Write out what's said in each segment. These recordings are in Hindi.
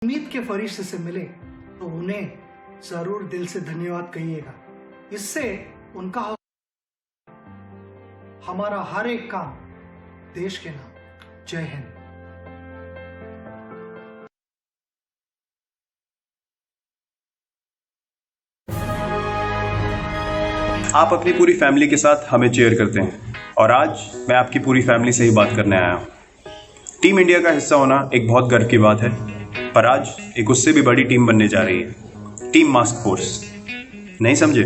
उम्मीद के फरिश्ते से मिले तो उन्हें जरूर दिल से धन्यवाद कहिएगा। इससे उनका हमारा हर एक काम देश के नाम। जय हिंद। आप अपनी पूरी फैमिली के साथ हमें चेयर करते हैं और आज मैं आपकी पूरी फैमिली से ही बात करने आया हूँ। टीम इंडिया का हिस्सा होना एक बहुत गर्व की बात है, पर आज एक उससे भी बड़ी टीम बनने जा रही है, टीम मास्क फोर्स। नहीं समझे?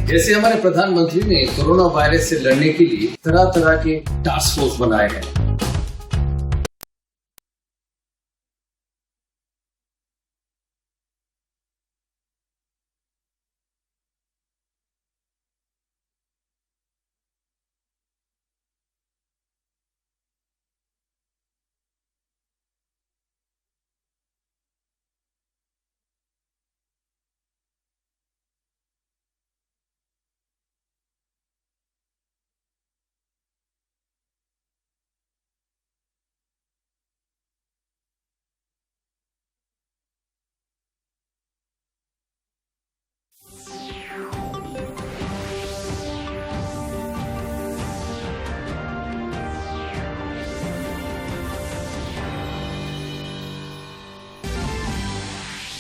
जैसे हमारे प्रधानमंत्री ने कोरोना वायरस से लड़ने के लिए तरह तरह के टास्क फोर्स बनाए हैं।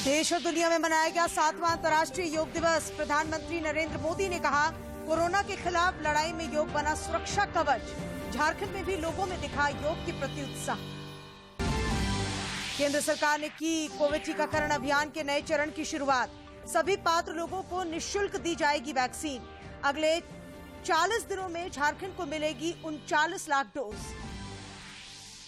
देश और दुनिया में मनाया गया 7वां अंतर्राष्ट्रीय योग दिवस। प्रधानमंत्री नरेंद्र मोदी ने कहा, कोरोना के खिलाफ लड़ाई में योग बना सुरक्षा कवच। झारखंड में भी लोगों में दिखा योग के प्रति उत्साह। केंद्र सरकार ने की कोविड टीकाकरण अभियान के नए चरण की शुरुआत। सभी पात्र लोगों को निःशुल्क दी जाएगी वैक्सीन। अगले 40 दिनों में झारखंड को मिलेगी 39 लाख डोज।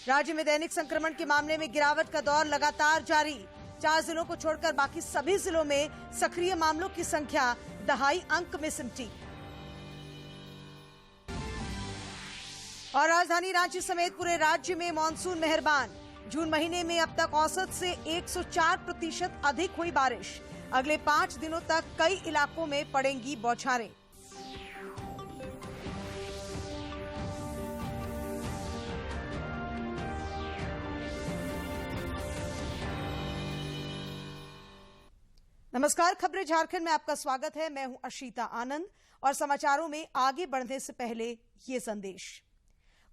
राज्य में दैनिक संक्रमण के मामले में गिरावट का दौर लगातार जारी। 4 जिलों को छोड़कर बाकी सभी जिलों में सक्रिय मामलों की संख्या दहाई अंक में सिमटी। और राजधानी रांची समेत पूरे राज्य में मानसून मेहरबान। जून महीने में अब तक औसत से 104% अधिक हुई बारिश। अगले 5 दिनों तक कई इलाकों में पड़ेंगी बौछारें। नमस्कार, खबरें झारखंड में आपका स्वागत है। मैं हूं अशीता आनंद और समाचारों में आगे बढ़ने से पहले ये संदेश।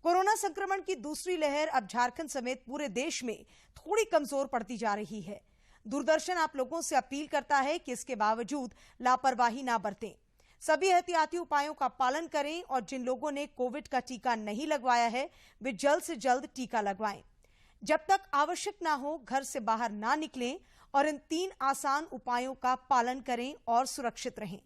कोरोना संक्रमण की दूसरी लहर अब झारखंड समेत पूरे देश में थोड़ी कमजोर पड़ती जा रही है। दूरदर्शन आप लोगों से अपील करता है कि इसके बावजूद लापरवाही ना बरतें। सभी एहतियाती उपायों का पालन करें और जिन लोगों ने कोविड का टीका नहीं लगवाया है वे जल्द से जल्द टीका लगवाएं। जब तक आवश्यक ना हो घर से बाहर ना निकलें और इन 3 आसान उपायों का पालन करें और सुरक्षित रहें।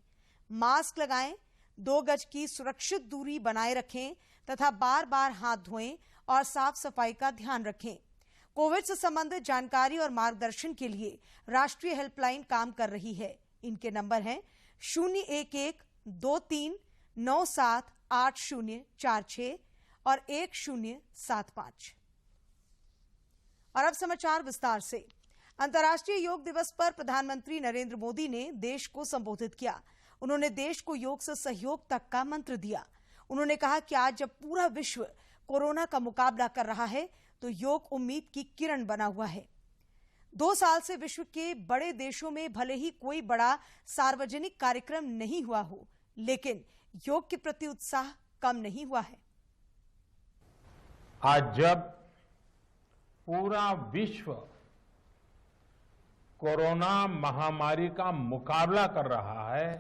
मास्क लगाएं, 2 गज की सुरक्षित दूरी बनाए रखें तथा बार बार हाथ धोएं और साफ सफाई का ध्यान रखें। कोविड से संबंधित जानकारी और मार्गदर्शन के लिए राष्ट्रीय हेल्पलाइन काम कर रही है। इनके नंबर हैं 011-2397-8046 और 1075। और अब समाचार विस्तार से। अंतर्राष्ट्रीय योग दिवस पर प्रधानमंत्री नरेंद्र मोदी ने देश को संबोधित किया। उन्होंने देश को योग से सहयोग तक का मंत्र दिया। उन्होंने कहा कि आज जब पूरा विश्व कोरोना का मुकाबला कर रहा है तो योग उम्मीद की किरण बना हुआ है। 2 साल से विश्व के बड़े देशों में भले ही कोई बड़ा सार्वजनिक कार्यक्रम नहीं हुआ हो, लेकिन योग के प्रति उत्साह कम नहीं हुआ है। आज जब पूरा विश्व कोरोना महामारी का मुकाबला कर रहा है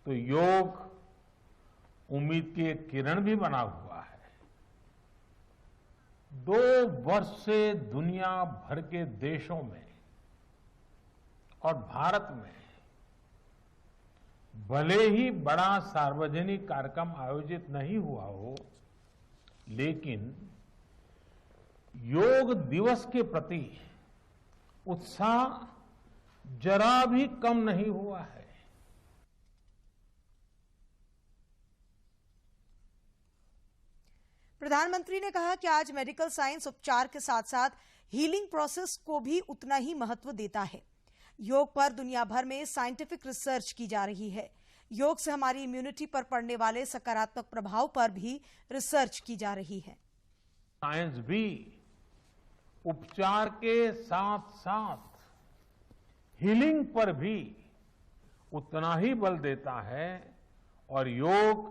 तो योग उम्मीद की एक किरण भी बना हुआ है। 2 वर्ष से दुनिया भर के देशों में और भारत में भले ही बड़ा सार्वजनिक कार्यक्रम आयोजित नहीं हुआ हो, लेकिन योग दिवस के प्रति उत्साह जरा भी कम नहीं हुआ है। प्रधानमंत्री ने कहा कि आज मेडिकल साइंस उपचार के साथ साथ हीलिंग प्रोसेस को भी उतना ही महत्व देता है। योग पर दुनिया भर में साइंटिफिक रिसर्च की जा रही है। योग से हमारी इम्यूनिटी पर पड़ने वाले सकारात्मक प्रभाव पर भी रिसर्च की जा रही है। साइंस भी उपचार के साथ साथ हीलिंग पर भी उतना ही बल देता है और योग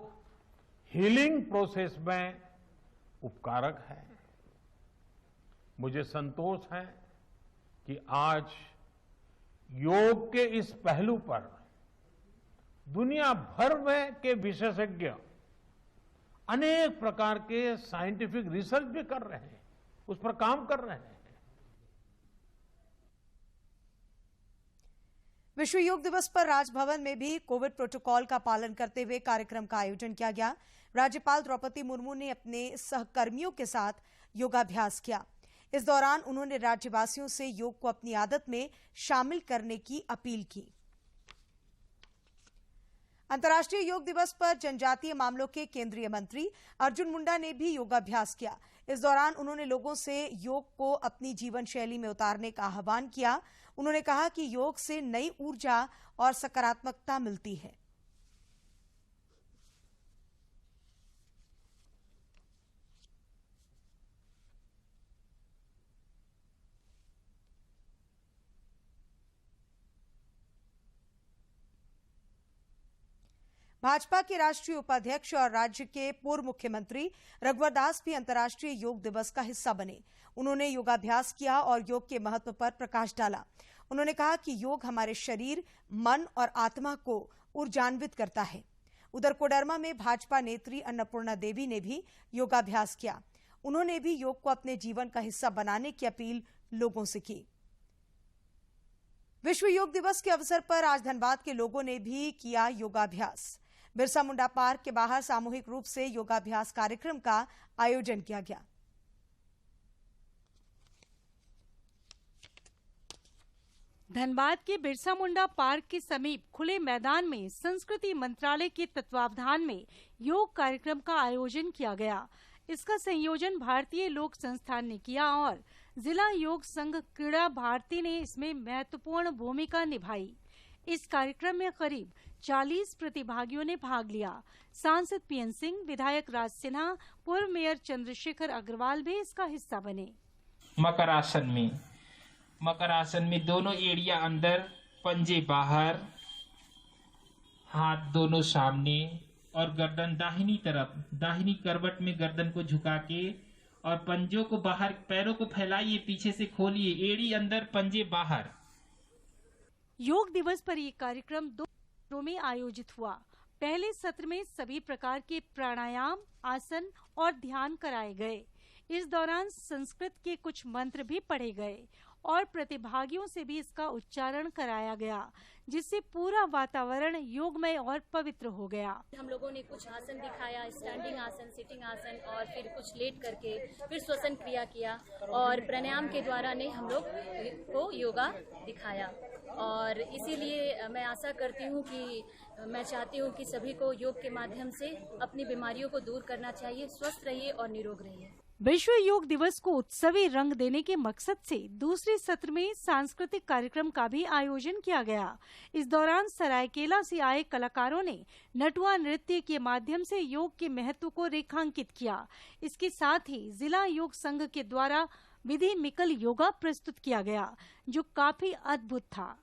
हीलिंग प्रोसेस में उपकारक है। मुझे संतोष है कि आज योग के इस पहलू पर दुनिया भर में के विशेषज्ञ अनेक प्रकार के साइंटिफिक रिसर्च भी कर रहे हैं, उस पर काम कर रहे हैं। विश्व योग दिवस पर राजभवन में भी कोविड प्रोटोकॉल का पालन करते हुए कार्यक्रम का आयोजन किया गया। राज्यपाल द्रौपदी मुर्मू ने अपने सहकर्मियों के साथ योगाभ्यास किया। इस दौरान उन्होंने राज्यवासियों से योग को अपनी आदत में शामिल करने की अपील की। अंतर्राष्ट्रीय योग दिवस पर जनजातीय मामलों के केंद्रीय मंत्री अर्जुन मुंडा ने भी योगाभ्यास किया। इस दौरान उन्होंने लोगों से योग को अपनी जीवन शैली में उतारने का आह्वान किया। उन्होंने कहा कि योग से नई ऊर्जा और सकारात्मकता मिलती है। भाजपा के राष्ट्रीय उपाध्यक्ष और राज्य के पूर्व मुख्यमंत्री रघुवर दास भी अंतर्राष्ट्रीय योग दिवस का हिस्सा बने। उन्होंने योगाभ्यास किया और योग के महत्व पर प्रकाश डाला। उन्होंने कहा कि योग हमारे शरीर, मन और आत्मा को ऊर्जान्वित करता है। उधर कोडरमा में भाजपा नेत्री अन्नपूर्णा देवी ने भी योगाभ्यास किया। उन्होंने भी योग को अपने जीवन का हिस्सा बनाने की अपील लोगों से की। विश्व योग दिवस के अवसर पर आज धनबाद के लोगों ने भी किया योगाभ्यास। बिरसा मुंडा पार्क के बाहर सामूहिक रूप से योगाभ्यास कार्यक्रम का आयोजन किया गया। धनबाद के बिरसा मुंडा पार्क के समीप खुले मैदान में संस्कृति मंत्रालय के तत्वावधान में योग कार्यक्रम का आयोजन किया गया। इसका संयोजन भारतीय लोक संस्थान ने किया और जिला योग संघ क्रीड़ा भारती ने इसमें महत्वपूर्ण भूमिका निभाई। इस कार्यक्रम में करीब 40 प्रतिभागियों ने भाग लिया। सांसद पीएन सिंह, विधायक राज सिन्हा, पूर्व मेयर चंद्रशेखर अग्रवाल भी इसका हिस्सा बने। मकर आसन में दोनों एड़िया अंदर, पंजे बाहर, हाथ दोनों सामने और गर्दन दाहिनी तरफ, दाहिनी करवट में गर्दन को झुका के और पंजों को बाहर, पैरों को फैलाइए, पीछे से खोलिए, एड़ी अंदर, पंजे बाहर। योग दिवस पर ये कार्यक्रम 2 सत्रों में आयोजित हुआ। पहले सत्र में सभी प्रकार के प्राणायाम, आसन और ध्यान कराए गए। इस दौरान संस्कृत के कुछ मंत्र भी पढ़े गए और प्रतिभागियों से भी इसका उच्चारण कराया गया, जिससे पूरा वातावरण योगमय और पवित्र हो गया। हम लोगों ने कुछ आसन दिखाया, स्टैंडिंग आसन, सिटिंग आसन और फिर कुछ लेट करके फिर श्वसन क्रिया किया और प्राणायाम के द्वारा ने हम लोग को योगा दिखाया। और इसीलिए मैं आशा करती हूँ कि मैं चाहती हूँ कि सभी को योग के माध्यम से अपनी बीमारियों को दूर करना चाहिए। स्वस्थ रहिए और निरोग रहिए। विश्व योग दिवस को उत्सवी रंग देने के मकसद से दूसरे सत्र में सांस्कृतिक कार्यक्रम का भी आयोजन किया गया। इस दौरान सरायकेला से आए कलाकारों ने नटुआ नृत्य के माध्यम से योग के महत्व को रेखांकित किया। इसके साथ ही जिला योग संघ के द्वारा विधि मिकल योगा प्रस्तुत किया गया, जो काफी अद्भुत था।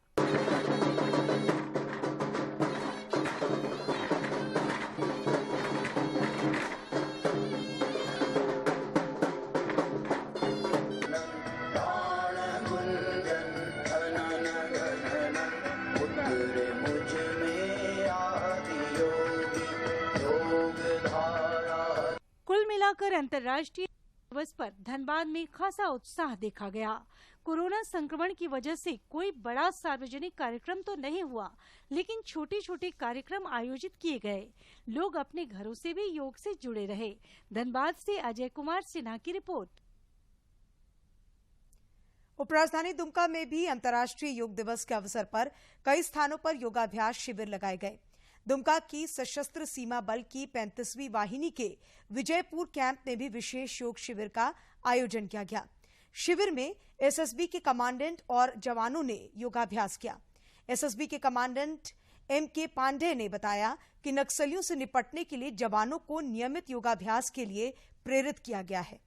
कुल मिलाकर अंतर्राष्ट्रीय दिवस पर धनबाद में खासा उत्साह देखा गया। कोरोना संक्रमण की वजह से कोई बड़ा सार्वजनिक कार्यक्रम तो नहीं हुआ, लेकिन छोटे छोटे कार्यक्रम आयोजित किए गए। लोग अपने घरों से भी योग से जुड़े रहे। धनबाद से अजय कुमार सिन्हा की रिपोर्ट। उपराजधानी दुमका में भी अंतर्राष्ट्रीय योग दिवस के अवसर पर कई स्थानों पर योगाभ्यास शिविर लगाए गए। दुमका की सशस्त्र सीमा बल की 35वीं वाहिनी के विजयपुर कैंप में भी विशेष योग शिविर का आयोजन किया गया। शिविर में एसएसबी के कमांडेंट और जवानों ने योगाभ्यास किया। एसएसबी के कमांडेंट एमके पांडे ने बताया कि नक्सलियों से निपटने के लिए जवानों को नियमित योगाभ्यास के लिए प्रेरित किया गया है।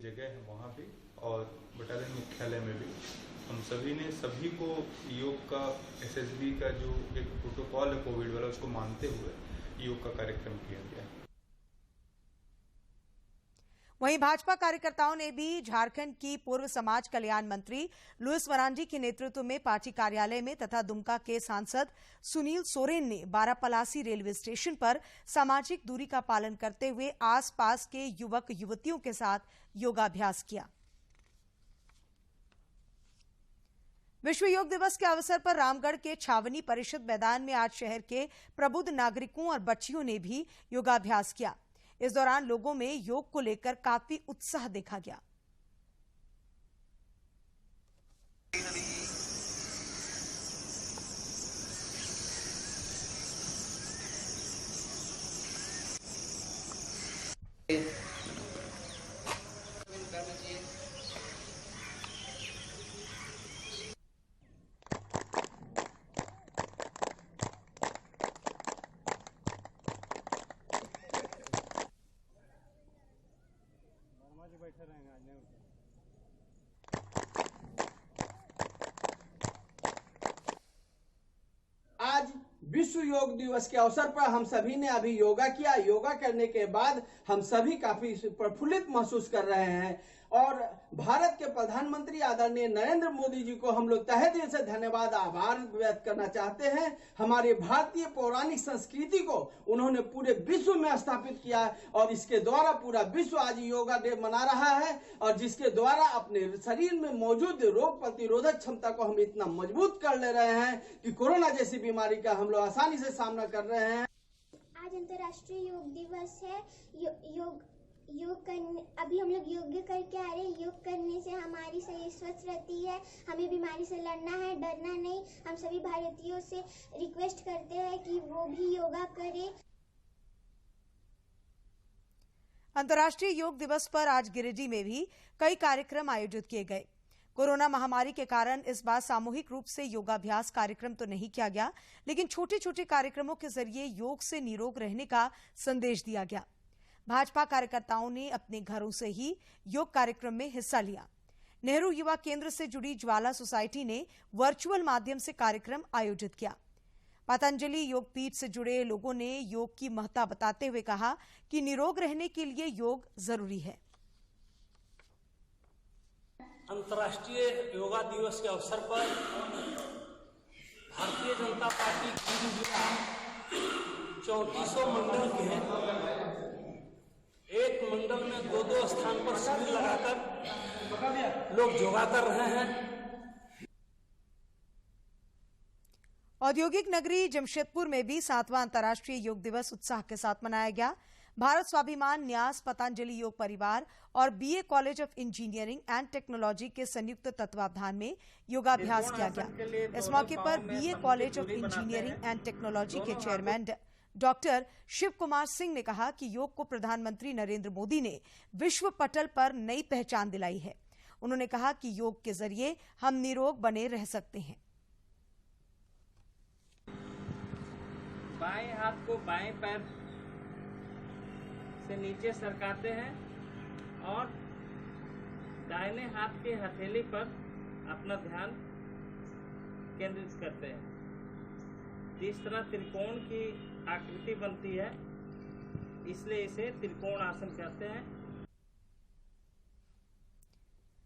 जगह है वहाँ भी और बटालियन मुख्यालय में भी हम सभी ने सभी को योग का एसएसबी का जो एक प्रोटोकॉल है कोविड वाला उसको मानते हुए योग का कार्यक्रम किया गया। वहीं भाजपा कार्यकर्ताओं ने भी झारखंड की पूर्व समाज कल्याण मंत्री लुइस मरांडी के नेतृत्व में पार्टी कार्यालय में तथा दुमका के सांसद सुनील सोरेन ने बारापलासी रेलवे स्टेशन पर सामाजिक दूरी का पालन करते हुए आसपास के युवक युवतियों के साथ योगाभ्यास किया। विश्व योग दिवस के अवसर पर रामगढ़ के छावनी परिषद मैदान में आज शहर के प्रबुद्ध नागरिकों और बच्चियों ने भी योगाभ्यास किया। इस दौरान लोगों में योग को लेकर काफी उत्साह देखा गया। आज विश्व योग दिवस के अवसर पर हम सभी ने अभी योगा किया। योगा करने के बाद हम सभी काफी प्रफुल्लित महसूस कर रहे हैं और भारत के प्रधानमंत्री आदरणीय नरेंद्र मोदी जी को हम लोग तहे दिल से धन्यवाद आभार व्यक्त करना चाहते हैं। हमारे भारतीय पौराणिक संस्कृति को उन्होंने पूरे विश्व में स्थापित किया और इसके द्वारा पूरा विश्व आज योगा डे मना रहा है और जिसके द्वारा अपने शरीर में मौजूद रोग प्रतिरोधक क्षमता को हम इतना मजबूत कर ले रहे हैं कि कोरोना जैसी बीमारी का हम लोग आसानी से सामना कर रहे हैं। आज अंतर्राष्ट्रीय योग दिवस है। योग करने अभी हम लोग योग करके आ रहे हैं। योग करने से हमारी शरीर स्वस्थ रहती है। हमें बीमारी से लड़ना है, डरना नहीं। हम सभी भारतीयों से रिक्वेस्ट करते हैं कि वो भी योगा करें। अंतर्राष्ट्रीय योग दिवस पर आज गिरिडीह में भी कई कार्यक्रम आयोजित किए गए। कोरोना महामारी के कारण इस बार सामूहिक रूप से योगाभ्यास कार्यक्रम तो नहीं किया गया, लेकिन छोटे छोटे कार्यक्रमों के जरिए योग से निरोग रहने का संदेश दिया गया। भाजपा कार्यकर्ताओं ने अपने घरों से ही योग कार्यक्रम में हिस्सा लिया। नेहरू युवा केंद्र से जुड़ी ज्वाला सोसाइटी ने वर्चुअल माध्यम से कार्यक्रम आयोजित किया। पतंजलि योग पीठ से जुड़े लोगों ने योग की महत्ता बताते हुए कहा कि निरोग रहने के लिए योग जरूरी है। अंतर्राष्ट्रीय योगा दिवस के अवसर पर भारतीय जनता पार्टी गिरिडीह 3400 मंडल के एक मंडल में दो स्थान पर शिविर लगाकर लोग योगा कर रहे हैं। औद्योगिक नगरी जमशेदपुर में भी 7वां अंतर्राष्ट्रीय योग दिवस उत्साह के साथ मनाया गया। भारत स्वाभिमान न्यास पतंजलि योग परिवार और BA college of engineering and technology के संयुक्त तत्वावधान में योगाभ्यास किया गया। इस मौके पर BA college of engineering and technology के चेयरमैन डॉक्टर शिव कुमार सिंह ने कहा कि योग को प्रधानमंत्री नरेंद्र मोदी ने विश्व पटल पर नई पहचान दिलाई है। उन्होंने कहा कि योग के जरिए हम निरोग बने रह सकते हैं। बाएं हाथ को बाएं पैर से नीचे सरकाते हैं और दाहिने हाथ के हथेली पर अपना ध्यान केंद्रित करते हैं। इस तरह त्रिकोण की आकृति बनती है, इसलिए इसे त्रिकोण आसन कहते हैं।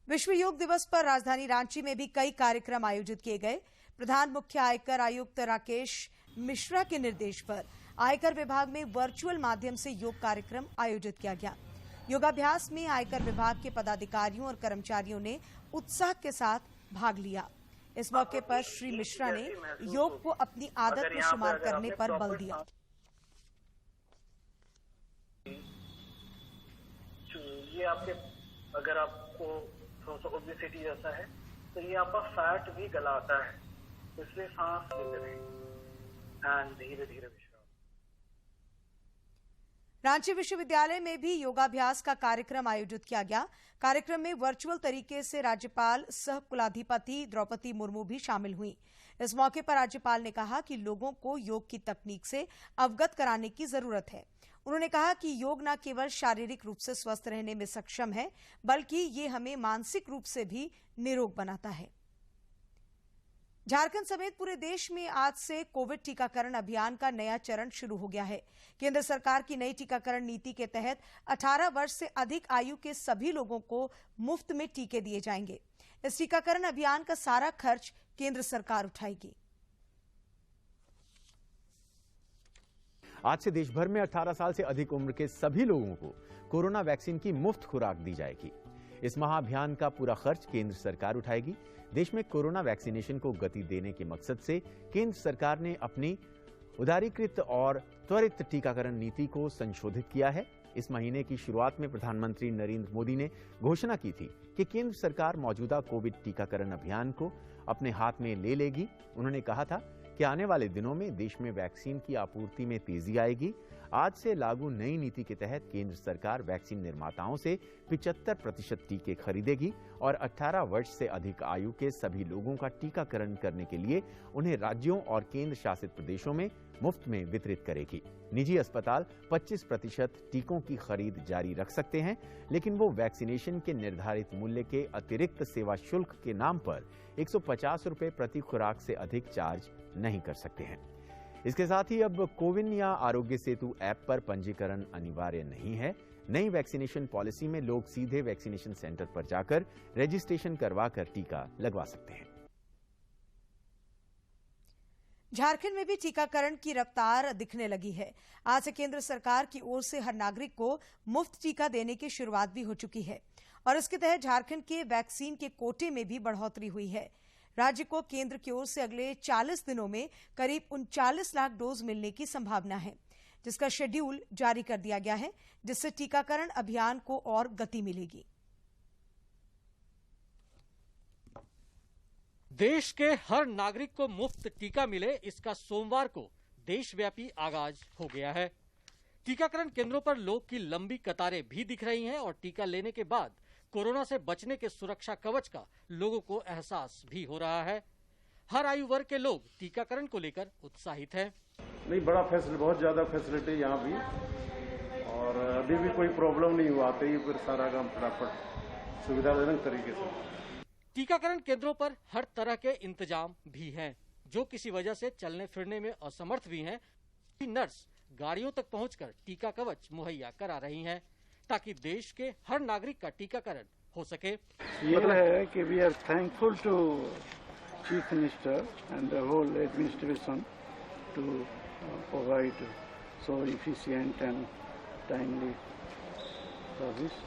विश्व योग दिवस पर राजधानी रांची में भी कई कार्यक्रम आयोजित किए गए। प्रधान मुख्य आयकर आयुक्त राकेश मिश्रा के निर्देश पर आयकर विभाग में वर्चुअल माध्यम से योग कार्यक्रम आयोजित किया गया। योगाभ्यास में आयकर विभाग के पदाधिकारियों और कर्मचारियों ने उत्साह के साथ भाग लिया। इस मौके पर श्री मिश्रा ने योग को अपनी आदत में शुमार करने पर बल दिया। ये आपके अगर आपको थोड़ा सा ओबेसिटी जैसा है तो ये आपका फैट भी गलाता है, इसलिए सांस लेते रहें एंड धीरे धीरे विश्राम। रांची विश्वविद्यालय में भी योगाभ्यास का कार्यक्रम आयोजित किया गया। कार्यक्रम में वर्चुअल तरीके से राज्यपाल सह कुलाधिपति द्रौपदी मुर्मू भी शामिल हुई। इस मौके पर राज्यपाल ने कहा कि लोगों को योग की तकनीक से अवगत कराने की जरूरत है। उन्होंने कहा कि योग न केवल शारीरिक रूप से स्वस्थ रहने में सक्षम है, बल्कि ये हमें मानसिक रूप से भी निरोग बनाता है। झारखंड समेत पूरे देश में आज से कोविड टीकाकरण अभियान का नया चरण शुरू हो गया है। केंद्र सरकार की नई टीकाकरण नीति के तहत 18 वर्ष से अधिक आयु के सभी लोगों को मुफ्त में टीके दिए जाएंगे। इस टीकाकरण अभियान का सारा खर्च केंद्र सरकार उठाएगी। आज से देश भर में 18 साल से अधिक उम्र के सभी लोगों को कोरोना वैक्सीन की मुफ्त खुराक दी जाएगी। इस महाअभियान का पूरा खर्च केंद्र सरकार उठाएगी। देश में कोरोना वैक्सीनेशन को गति देने के मकसद से केंद्र सरकार ने अपनी उदारीकृत और त्वरित टीकाकरण नीति को संशोधित किया है। इस महीने की शुरुआत में प्रधानमंत्री नरेंद्र मोदी ने घोषणा की थी कि केंद्र सरकार मौजूदा कोविड टीकाकरण अभियान को अपने हाथ में ले लेगी। उन्होंने कहा था कि आने वाले दिनों में देश में वैक्सीन की आपूर्ति में तेजी आएगी। आज से लागू नई नीति के तहत केंद्र सरकार वैक्सीन निर्माताओं से 75% टीके खरीदेगी और 18 वर्ष से अधिक आयु के सभी लोगों का टीकाकरण करने के लिए उन्हें राज्यों और केंद्र शासित प्रदेशों में मुफ्त में वितरित करेगी। निजी अस्पताल 25% टीकों की खरीद जारी रख सकते हैं, लेकिन वो वैक्सीनेशन के निर्धारित मूल्य के अतिरिक्त सेवा शुल्क के नाम पर 150 रुपए प्रति खुराक से अधिक चार्ज नहीं कर सकते हैं। इसके साथ ही अब कोविन या आरोग्य सेतु ऐप पर पंजीकरण अनिवार्य नहीं है। नई वैक्सीनेशन पॉलिसी में लोग सीधे वैक्सीनेशन सेंटर पर जाकर रजिस्ट्रेशन करवाकर टीका लगवा सकते हैं। झारखंड में भी टीकाकरण की रफ्तार दिखने लगी है। आज से केंद्र सरकार की ओर से हर नागरिक को मुफ्त टीका देने की शुरुआत भी हो चुकी है और इसके तहत झारखंड के वैक्सीन के कोटे में भी बढ़ोतरी हुई है। राज्य को केंद्र की ओर से अगले 40 दिनों में करीब 39 लाख डोज मिलने की संभावना है, जिसका शेड्यूल जारी कर दिया गया है, जिससे टीकाकरण अभियान को और गति मिलेगी। देश के हर नागरिक को मुफ्त टीका मिले, इसका सोमवार को देशव्यापी आगाज हो गया है। टीकाकरण केंद्रों पर लोग की लंबी कतारें भी दिख रही हैं और टीका लेने के बाद कोरोना से बचने के सुरक्षा कवच का लोगों को एहसास भी हो रहा है। हर आयु वर्ग के लोग टीकाकरण को लेकर उत्साहित हैं। नहीं, बड़ा फैसिलिटी, बहुत ज्यादा फैसिलिटी यहाँ भी, और अभी भी कोई प्रॉब्लम नहीं हुआ। तो ये फिर सारा काम फटाफट सुविधाजनक तरीके से। टीकाकरण केंद्रों पर हर तरह के इंतजाम भी हैं। जो किसी वजह से चलने फिरने में असमर्थ भी हैं, नर्स गाड़ियों तक पहुंचकर टीका कवच मुहैया करा रही हैं, ताकि देश के हर नागरिक का टीकाकरण हो सके। ये है कि we are thankful to chief minister and the whole administration to provide so efficient and timely service.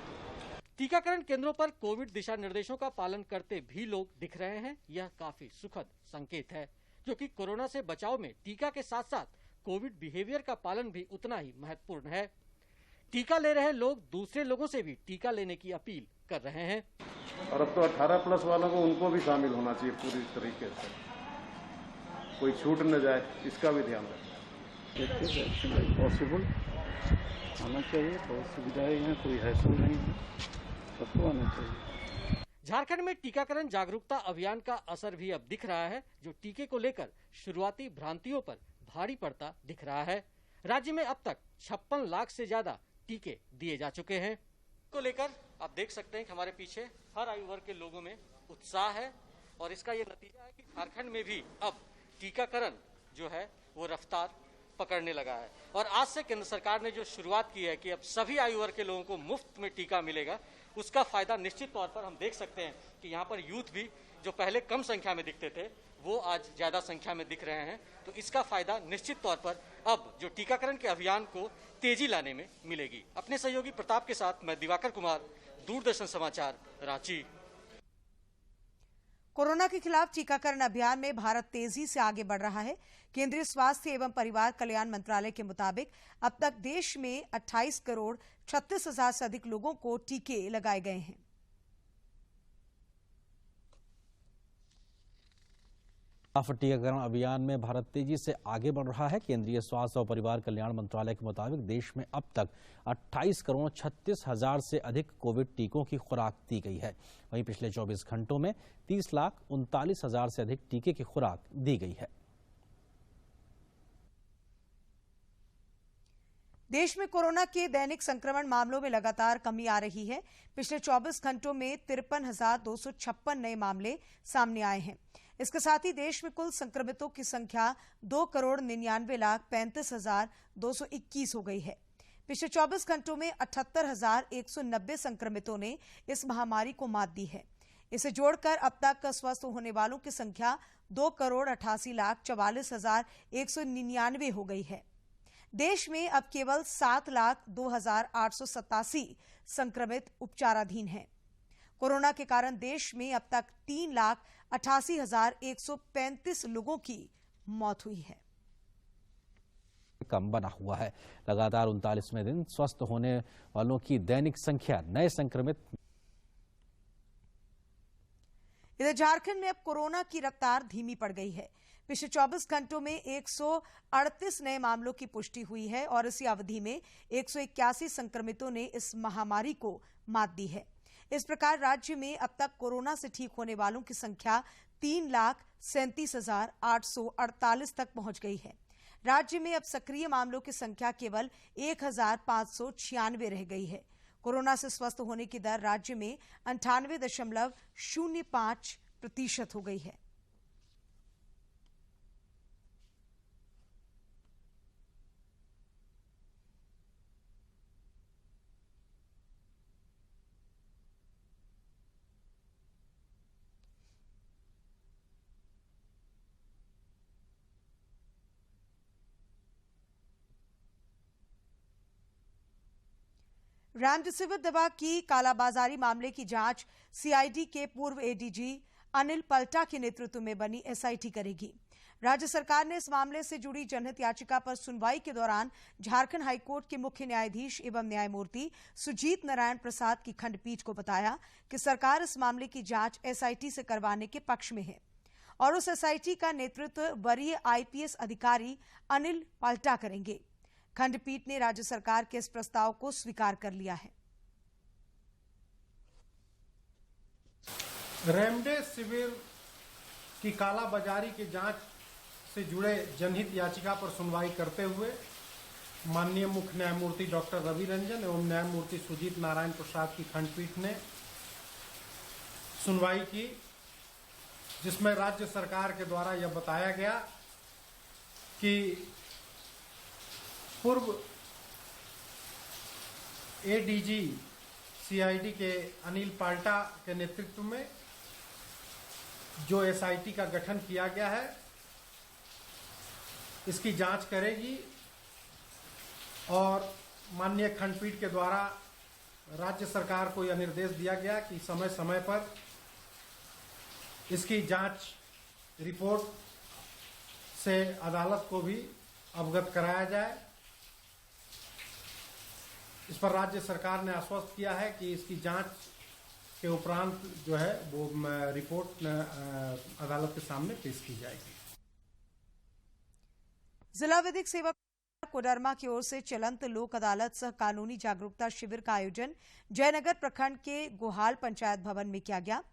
टीकाकरण केंद्रों पर कोविड दिशा निर्देशों का पालन करते भी लोग दिख रहे हैं। यह काफी सुखद संकेत है, क्योंकि कोरोना से बचाव में टीका के साथ साथ कोविड बिहेवियर का पालन भी उतना ही महत्वपूर्ण है। टीका ले रहे लोग दूसरे लोगों से भी टीका लेने की अपील कर रहे हैं। और अब तो 18+ वालों को, उनको भी शामिल होना चाहिए पूरी तरीके से, कोई छूट न जाए, इसका भी ध्यान रखें। पॉसिबल आना चाहिए, बहुत सुविधाएं हैं, कोई हैसल नहीं है, सबको आना चाहिए। झारखंड में टीकाकरण जागरूकता अभियान का असर भी अब दिख रहा है, जो टीके को लेकर शुरुआती भ्रांतियों पर भारी पड़ता दिख रहा है। राज्य में अब तक 56 लाख से ज्यादा टीके दिए जा चुके हैं। को लेकर आप देख सकते हैं कि हमारे पीछे हर आयु वर्ग के लोगों में उत्साह है और इसका ये नतीजा है कि झारखंड में भी अब टीकाकरण जो है वो रफ्तार पकड़ने लगा है। और आज से केंद्र सरकार ने जो शुरुआत की है कि अब सभी आयु वर्ग के लोगों को मुफ्त में टीका मिलेगा, उसका फायदा निश्चित तौर पर हम देख सकते हैं कि यहाँ पर यूथ भी जो पहले कम संख्या में दिखते थे, वो आज ज्यादा संख्या में दिख रहे हैं। तो इसका फायदा निश्चित तौर पर अब जो टीकाकरण के अभियान को तेजी लाने में मिलेगी। अपने सहयोगी प्रताप के साथ मैं दिवाकर कुमार, दूरदर्शन समाचार, रांची। कोरोना के खिलाफ टीकाकरण अभियान में भारत तेजी से आगे बढ़ रहा है। केंद्रीय स्वास्थ्य एवं परिवार कल्याण मंत्रालय के मुताबिक अब तक देश में 28 करोड़ 36 हजार से अधिक लोगों को टीके लगाए गए हैं। टीकाकरण अभियान में भारत तेजी से आगे बढ़ रहा है। केंद्रीय स्वास्थ्य और परिवार कल्याण मंत्रालय के मुताबिक देश में अब तक 28,36,000 से अधिक कोविड टीकों की खुराक दी गई है। वहीं पिछले 24 घंटों में 30,39,000 से अधिक टीके की खुराक दी गई है। देश में कोरोना के दैनिक संक्रमण मामलों में लगातार कमी आ रही है। पिछले 24 घंटों में 53,256 नए मामले सामने आए हैं। इसके साथ ही देश में कुल संक्रमितों की संख्या 2,99,35,221 हो गई है। पिछले 24 घंटों में 78,190 संक्रमितों ने इस महामारी को मात दी है। इसे जोड़कर अब तक स्वस्थ होने वालों की संख्या 2,88,44,199 हो गई है। देश में अब केवल 7,02,887 संक्रमित उपचाराधीन हैं। कोरोना के कारण देश में अब तक 3,88,135 लोगों की मौत हुई है। कम बना हुआ है। लगातार 39वें दिन स्वस्थ होने वालों की दैनिक संख्या नए संक्रमित। इधर झारखंड में अब कोरोना की रफ्तार धीमी पड़ गई है। पिछले 24 घंटों में 138 नए मामलों की पुष्टि हुई है और इसी अवधि में 181 संक्रमितों ने इस महामारी को मात दी है। इस प्रकार राज्य में अब तक कोरोना से ठीक होने वालों की संख्या 3,37,848 तक पहुंच गई है। राज्य में अब सक्रिय मामलों की संख्या केवल 1,596 रह गई है। कोरोना से स्वस्थ होने की दर राज्य में 98.05% हो गई है। रेमडेसिविर दवा की कालाबाजारी मामले की जांच सीआईडी के पूर्व एडीजी अनिल पल्टा के नेतृत्व में बनी एसआईटी करेगी। राज्य सरकार ने इस मामले से जुड़ी जनहित याचिका पर सुनवाई के दौरान झारखंड हाईकोर्ट के मुख्य न्यायाधीश एवं न्यायमूर्ति सुजीत नारायण प्रसाद की खंडपीठ को बताया कि सरकार इस मामले की जांच एसआईटी से करवाने के पक्ष में है और उस एसआईटी का नेतृत्व वरीय आईपीएस अधिकारी अनिल पल्टा करेंगे। खंडपीठ ने राज्य सरकार के इस प्रस्ताव को स्वीकार कर लिया है। रेमडेसिविर की कालाबाजारी की जांच से जुड़े जनहित याचिका पर सुनवाई करते हुए माननीय मुख्य न्यायमूर्ति डॉक्टर रवि रंजन एवं न्यायमूर्ति सुजीत नारायण प्रसाद की खंडपीठ ने सुनवाई की, जिसमें राज्य सरकार के द्वारा यह बताया गया कि पूर्व एडीजी सीआईडी के अनिल पाल्टा के नेतृत्व में जो एसआईटी का गठन किया गया है, इसकी जांच करेगी और माननीय खंडपीठ के द्वारा राज्य सरकार को यह निर्देश दिया गया कि समय समय पर इसकी जांच रिपोर्ट से अदालत को भी अवगत कराया जाए। इस पर राज्य सरकार ने आश्वस्त किया है कि इसकी जांच के उपरांत जो है वो रिपोर्ट अदालत के सामने पेश की जाएगी। जिला विधिक सेवा कोडरमा की ओर से चलंत लोक अदालत सह कानूनी जागरूकता शिविर का आयोजन जयनगर प्रखंड के गोहाल पंचायत भवन में किया गया।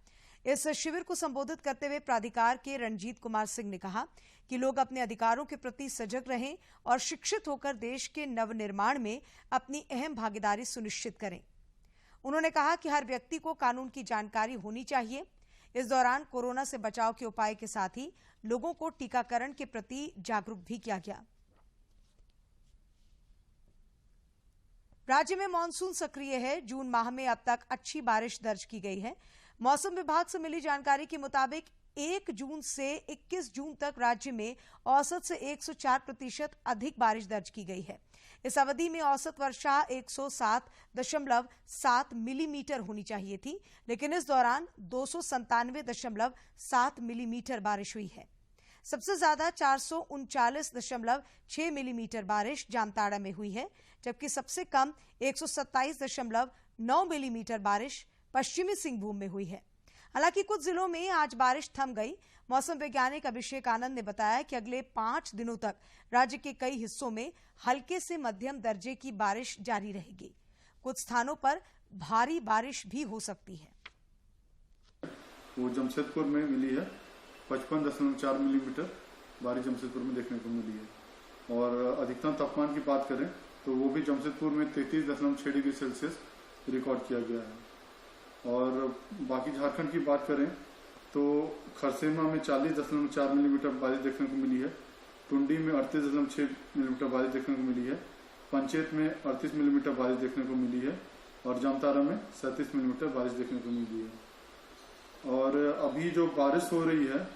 इस शिविर को संबोधित करते हुए प्राधिकार के रणजीत कुमार सिंह ने कहा कि लोग अपने अधिकारों के प्रति सजग रहें और शिक्षित होकर देश के नवनिर्माण में अपनी अहम भागीदारी सुनिश्चित करें। उन्होंने कहा कि हर व्यक्ति को कानून की जानकारी होनी चाहिए। इस दौरान कोरोना से बचाव के उपाय के साथ ही लोगों को टीकाकरण के प्रति जागरूक भी किया गया। राज्य में मानसून सक्रिय है। जून माह में अब तक अच्छी बारिश दर्ज की गई है। मौसम विभाग से मिली जानकारी के मुताबिक 1 जून से 21 जून तक राज्य में औसत से 104% अधिक बारिश दर्ज की गई है। इस अवधि में औसत वर्षा 107.7 मिलीमीटर होनी चाहिए थी, लेकिन इस दौरान 297.7 मिलीमीटर बारिश हुई है। सबसे ज्यादा 439.6 मिलीमीटर बारिश जामताड़ा में हुई है, जबकि सबसे कम 127.9 मिलीमीटर बारिश पश्चिमी सिंहभूम में हुई है। हालांकि कुछ जिलों में आज बारिश थम गई। मौसम वैज्ञानिक अभिषेक आनंद ने बताया कि अगले 5 दिनों तक राज्य के कई हिस्सों में हल्के से मध्यम दर्जे की बारिश जारी रहेगी। कुछ स्थानों पर भारी बारिश भी हो सकती है। वो जमशेदपुर में मिली है 55.4 मिलीमीटर बारिश जमशेदपुर में देखने को मिली है। और अधिकतम तापमान की बात करें तो वो भी जमशेदपुर में 33.6 डिग्री सेल्सियस रिकॉर्ड किया गया है। और बाकी झारखंड की बात करें तो खरसेमा में 40.4 मिलीमीटर बारिश देखने को मिली है, टुंडी में 38.6 मिलीमीटर बारिश देखने को मिली है, पंचेत में 38 मिलीमीटर बारिश देखने को मिली है और जामतारा में 37 मिलीमीटर बारिश देखने को मिली है। और अभी जो बारिश हो रही है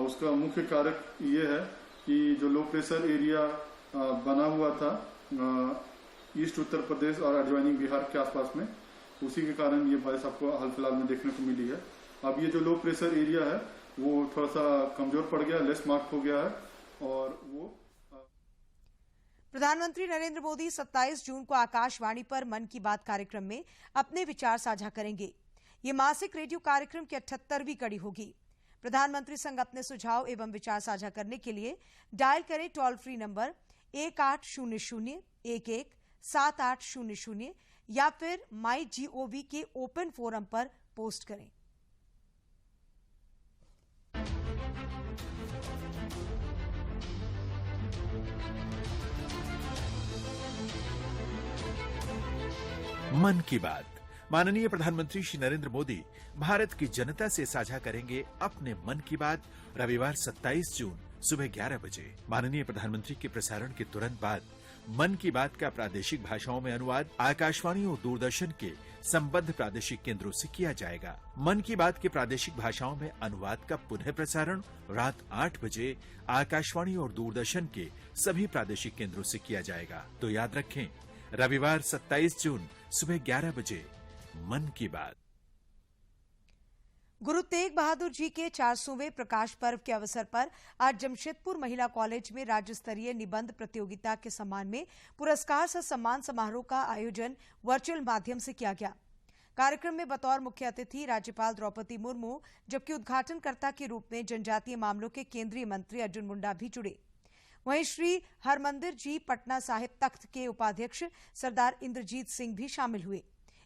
उसका मुख्य कारक ये है कि जो लो प्रेशर एरिया बना हुआ था ईस्ट उत्तर प्रदेश और एडजॉइनिंग बिहार के आसपास में, उसी के कारण ये बारिश आपको हाल फिलहाल में देखने को मिली है। अब ये जो लो प्रेशर एरिया है वो थोड़ा सा कमजोर पड़ गया, लेस मार्क हो गया है। और वो प्रधानमंत्री नरेंद्र मोदी 27 जून को आकाशवाणी पर मन की बात कार्यक्रम में अपने विचार साझा करेंगे। ये मासिक रेडियो कार्यक्रम की 78वीं कड़ी होगी। प्रधानमंत्री संग अपने सुझाव एवं विचार साझा करने के लिए डायल करें टोल फ्री नंबर 1800-11-7800 या फिर MyGov के ओपन फोरम पर पोस्ट करें। मन की बात। माननीय प्रधानमंत्री श्री नरेंद्र मोदी भारत की जनता से साझा करेंगे अपने मन की बात रविवार 27 जून सुबह 11 बजे। माननीय प्रधानमंत्री के प्रसारण के तुरंत बाद मन की बात का प्रादेशिक भाषाओं में अनुवाद आकाशवाणी और दूरदर्शन के संबद्ध प्रादेशिक केंद्रों से किया जाएगा। मन की बात के प्रादेशिक भाषाओं में अनुवाद का पुनः प्रसारण रात 8 बजे आकाशवाणी और दूरदर्शन के सभी प्रादेशिक केंद्रों से किया जाएगा। तो याद रखें, रविवार 27 जून सुबह 11 बजे मन की बात। गुरु तेग बहादुर जी के 400वें प्रकाश पर्व के अवसर पर आज जमशेदपुर महिला कॉलेज में राज्य स्तरीय निबंध प्रतियोगिता के सम्मान में पुरस्कार सह सम्मान समारोह का आयोजन वर्चुअल माध्यम से किया गया। कार्यक्रम में बतौर मुख्य अतिथि राज्यपाल द्रौपदी मुर्मू, जबकि उद्घाटनकर्ता के रूप में जनजातीय मामलों के केंद्रीय मंत्री अर्जुन मुंडा भी जुड़े। वहीं श्री हरमंदिर जी पटना साहिब तख्त के उपाध्यक्ष सरदार इंद्रजीत सिंह भी शामिल हुए।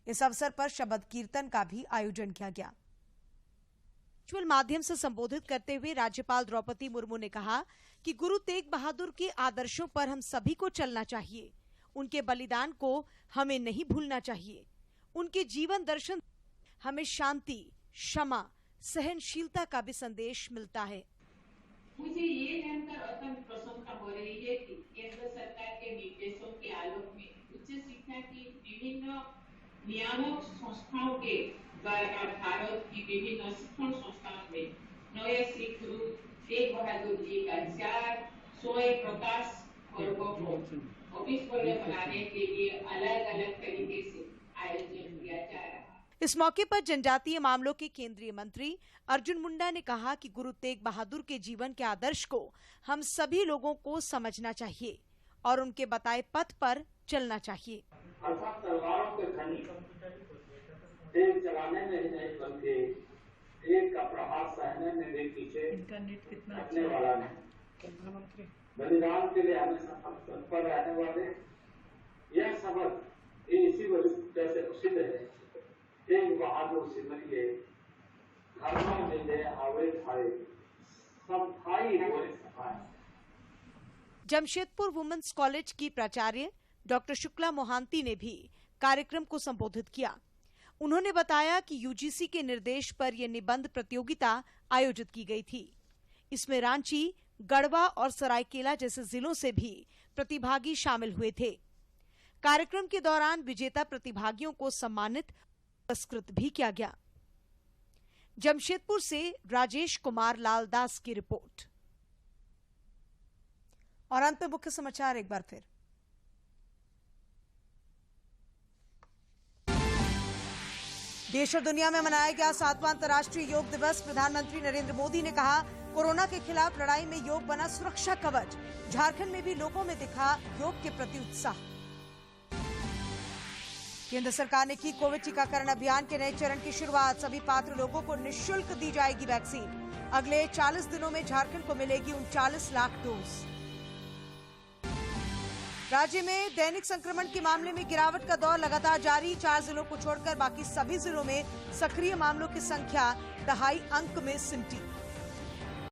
इस अवसर पर शबद कीर्तन का भी आयोजन किया गया। वर्चुअल माध्यम से संबोधित करते हुए राज्यपाल द्रौपदी मुर्मू ने कहा कि गुरु तेग बहादुर के आदर्शों पर हम सभी को चलना चाहिए। उनके बलिदान को हमें नहीं भूलना चाहिए। उनके जीवन दर्शन हमें शांति, क्षमा, सहनशीलता का भी संदेश मिलता है। मुझे ये जानकर अत्यंत प्रसन्नता हो रही है कि केंद्र सरकार के निर्देशों के आलोक में उच्च शिक्षा की विभिन्न नियामक संस्थाओं के द्वारा भारत की विभिन्न शिक्षण संस्थाओं में नए सिख गुरु तेग बहादुर जी का 400वें प्रकाश पर्व को अविस्मरणीय बनाने के लिए अलग अलग तरीके से आयोजन किया जा रहा है। इस मौके पर जनजातीय मामलों के केंद्रीय मंत्री अर्जुन मुंडा ने कहा कि गुरु तेग बहादुर के जीवन के आदर्श को हम सभी लोगों को समझना चाहिए और उनके बताए पथ पर चलना चाहिए। अर्थात तलवारों के खनी तेज चलाने में ही नहीं बल्कि एक का प्रहार सहने में भी पीछे हटने वाला नहीं। बलिदान के लिए हमेशा तत्पर रहने वाले यह सबक इसी वजह से प्रसिद्ध है। तेग बहादुर सिमरिए घरों में दे आवे थाए सब भाई हुए सफाए। जमशेदपुर वुमेन्स कॉलेज की प्राचार्य डॉक्टर शुक्ला मोहांती ने भी कार्यक्रम को संबोधित किया। उन्होंने बताया कि यूजीसी के निर्देश पर यह निबंध प्रतियोगिता आयोजित की गई थी। इसमें रांची, गढ़वा और सरायकेला जैसे जिलों से भी प्रतिभागी शामिल हुए थे। कार्यक्रम के दौरान विजेता प्रतिभागियों को सम्मानित पुरस्कृत भी किया गया। जमशेदपुर से राजेश कुमार लाल दास की रिपोर्ट। और अंत में मुख्य समाचार एक बार फिर। देश और दुनिया में मनाया गया 7वां अंतर्राष्ट्रीय योग दिवस। प्रधानमंत्री नरेंद्र मोदी ने कहा, कोरोना के खिलाफ लड़ाई में योग बना सुरक्षा कवच। झारखंड में भी लोगों में दिखा योग के प्रति उत्साह। केंद्र सरकार ने की कोविड टीकाकरण अभियान के नए चरण की शुरुआत। सभी पात्र लोगों को निःशुल्क दी जाएगी वैक्सीन। अगले 40 दिनों में झारखंड को मिलेगी 39 लाख डोज। राज्य में दैनिक संक्रमण के मामले में गिरावट का दौर लगातार जारी। 4 जिलों को छोड़कर बाकी सभी जिलों में सक्रिय मामलों की संख्या दहाई अंक में सिमटी।